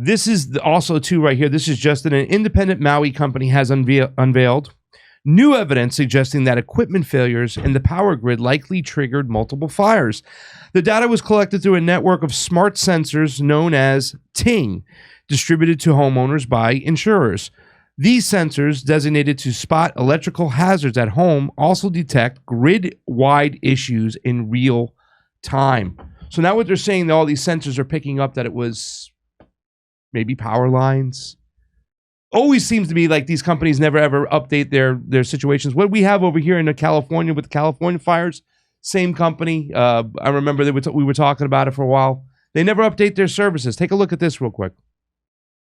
This is also, too, right here. This is just an independent Maui company has unveiled new evidence suggesting that equipment failures in the power grid likely triggered multiple fires. The data was collected through a network of smart sensors known as TING, distributed to homeowners by insurers. These sensors, designated to spot electrical hazards at home, also detect grid-wide issues in real time. So now what they're saying, that all these sensors are picking up that it was maybe power lines. Always seems to be like these companies never ever update their situations. What we have over here in California with the California fires, same company. I remember we were talking about it for a while. They never update their services. Take a look at this real quick.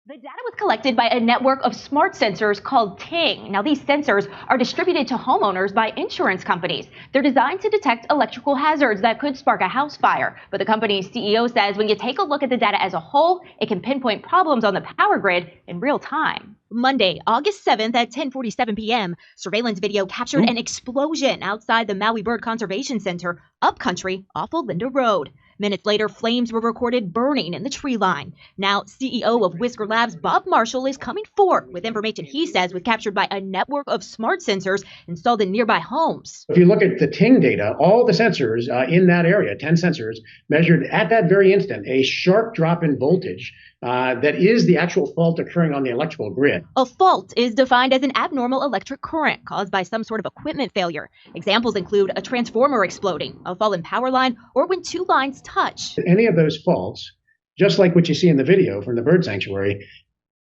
The data was collected by a network of smart sensors called TING. Now, these sensors are distributed to homeowners by insurance companies. They're designed to detect electrical hazards that could spark a house fire. But the company's CEO says when you take a look at the data as a whole, it can pinpoint problems on the power grid in real time. Monday, August 7th at 10:47 p.m., surveillance video captured an explosion outside the Maui Bird Conservation Center, upcountry off Olinda Road. Minutes later, flames were recorded burning in the tree line. Now, CEO of Whisker Labs, Bob Marshall, is coming forward with information he says was captured by a network of smart sensors installed in nearby homes. If you look at the TING data, all the sensors in that area, 10 sensors, measured at that very instant a sharp drop in voltage that is the actual fault occurring on the electrical grid. A fault is defined as an abnormal electric current caused by some sort of equipment failure. Examples include a transformer exploding, a fallen power line, or when two lines touch. Any of those faults, just like what you see in the video from the bird sanctuary,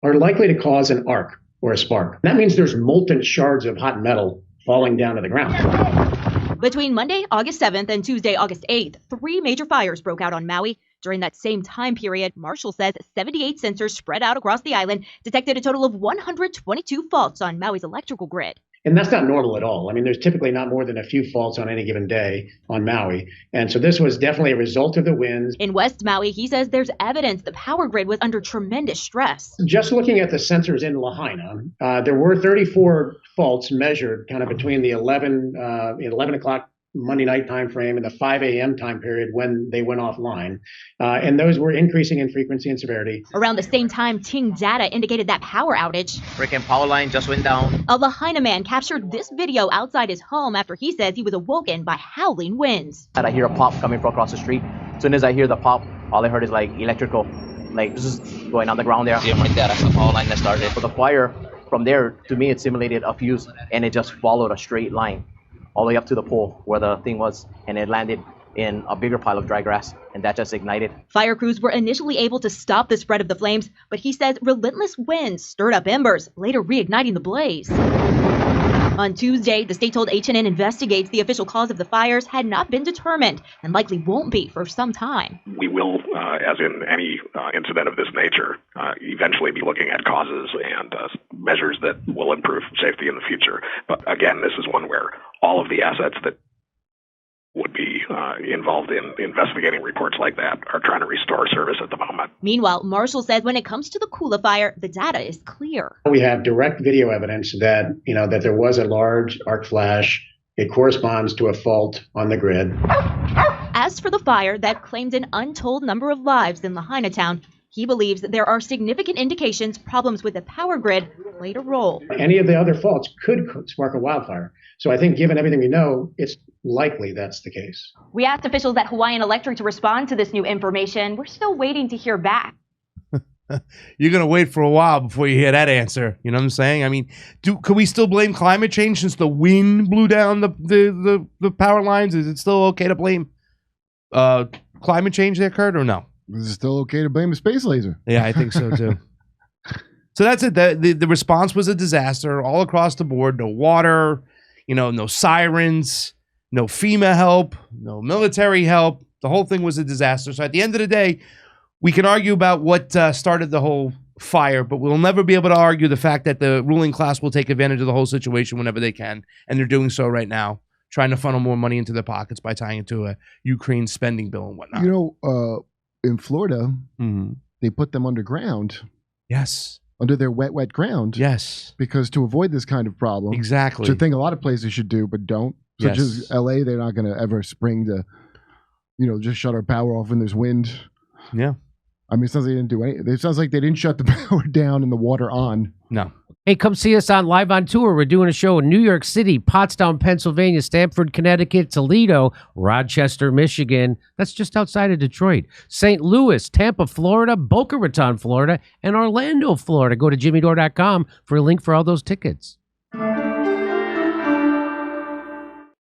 are likely to cause an arc or a spark. That means there's molten shards of hot metal falling down to the ground. Between Monday, August 7th and Tuesday, August 8th, 3 major fires broke out on Maui. During that same time period, Marshall says 78 sensors spread out across the island detected a total of 122 faults on Maui's electrical grid. And that's not normal at all. I mean, there's typically not more than a few faults on any given day on Maui. And so this was definitely a result of the winds. In West Maui, he says there's evidence the power grid was under tremendous stress. Just looking at the sensors in Lahaina, there were 34 faults measured kind of between the 11 o'clock Monday night time frame and the 5 a.m. time period when they went offline. And those were increasing in frequency and severity. Around the same time, Ting data indicated that power outage. Freaking power line just went down. A Lahaina man captured this video outside his home after he says he was awoken by howling winds. And I hear a pop coming from across the street. As soon as I hear the pop, all I heard is like electrical, like this is going on the ground there. Yeah, right there, that's the power line that started. For the fire, from there, to me, it simulated a fuse and it just followed a straight line all the way up to the pole where the thing was, and it landed in a bigger pile of dry grass, and that just ignited. Fire crews were initially able to stop the spread of the flames, but he says relentless winds stirred up embers, later reigniting the blaze. On Tuesday, the state told HNN investigates the official cause of the fires had not been determined and likely won't be for some time. We will, as in any incident of this nature, eventually be looking at causes and measures that will improve safety in the future. But again, this is one where all of the assets that would be involved in investigating reports like that are trying to restore service at the moment. Meanwhile, Marshall says when it comes to the Kula fire, the data is clear. We have direct video evidence that, that there was a large arc flash. It corresponds to a fault on the grid. As for the fire that claimed an untold number of lives in Lahaina town, he believes that there are significant indications problems with the power grid played a role. Any of the other faults could spark a wildfire. So I think given everything we know, it's likely that's the case. We asked officials at Hawaiian Electric to respond to this new information. We're still waiting to hear back. You're going to wait for a while before you hear that answer. You know what I'm saying? I mean, could we still blame climate change since the wind blew down the power lines? Is it still okay to blame climate change that occurred or no? Is it still okay to blame a space laser? Yeah, I think so too. So that's it. The response was a disaster all across the board. No water, no sirens, no FEMA help, no military help. The whole thing was a disaster. So at the end of the day, we can argue about what started the whole fire, but we'll never be able to argue the fact that the ruling class will take advantage of the whole situation whenever they can. And they're doing so right now, trying to funnel more money into their pockets by tying it to a Ukraine spending bill and whatnot. In Florida, they put them underground. Yes. Under their wet ground. Yes. Because to avoid this kind of problem. Exactly. Which I think a lot of places should do, but don't. Such as LA, they're not going to ever spring to, just shut our power off when there's wind. Yeah. I mean, it sounds like they didn't do anything. It sounds like they didn't shut the power down and the water on. No. Hey, come see us on Live on Tour. We're doing a show in New York City, Pottstown, Pennsylvania, Stamford, Connecticut, Toledo, Rochester, Michigan. That's just outside of Detroit. St. Louis, Tampa, Florida, Boca Raton, Florida, and Orlando, Florida. Go to jimmydore.com for a link for all those tickets.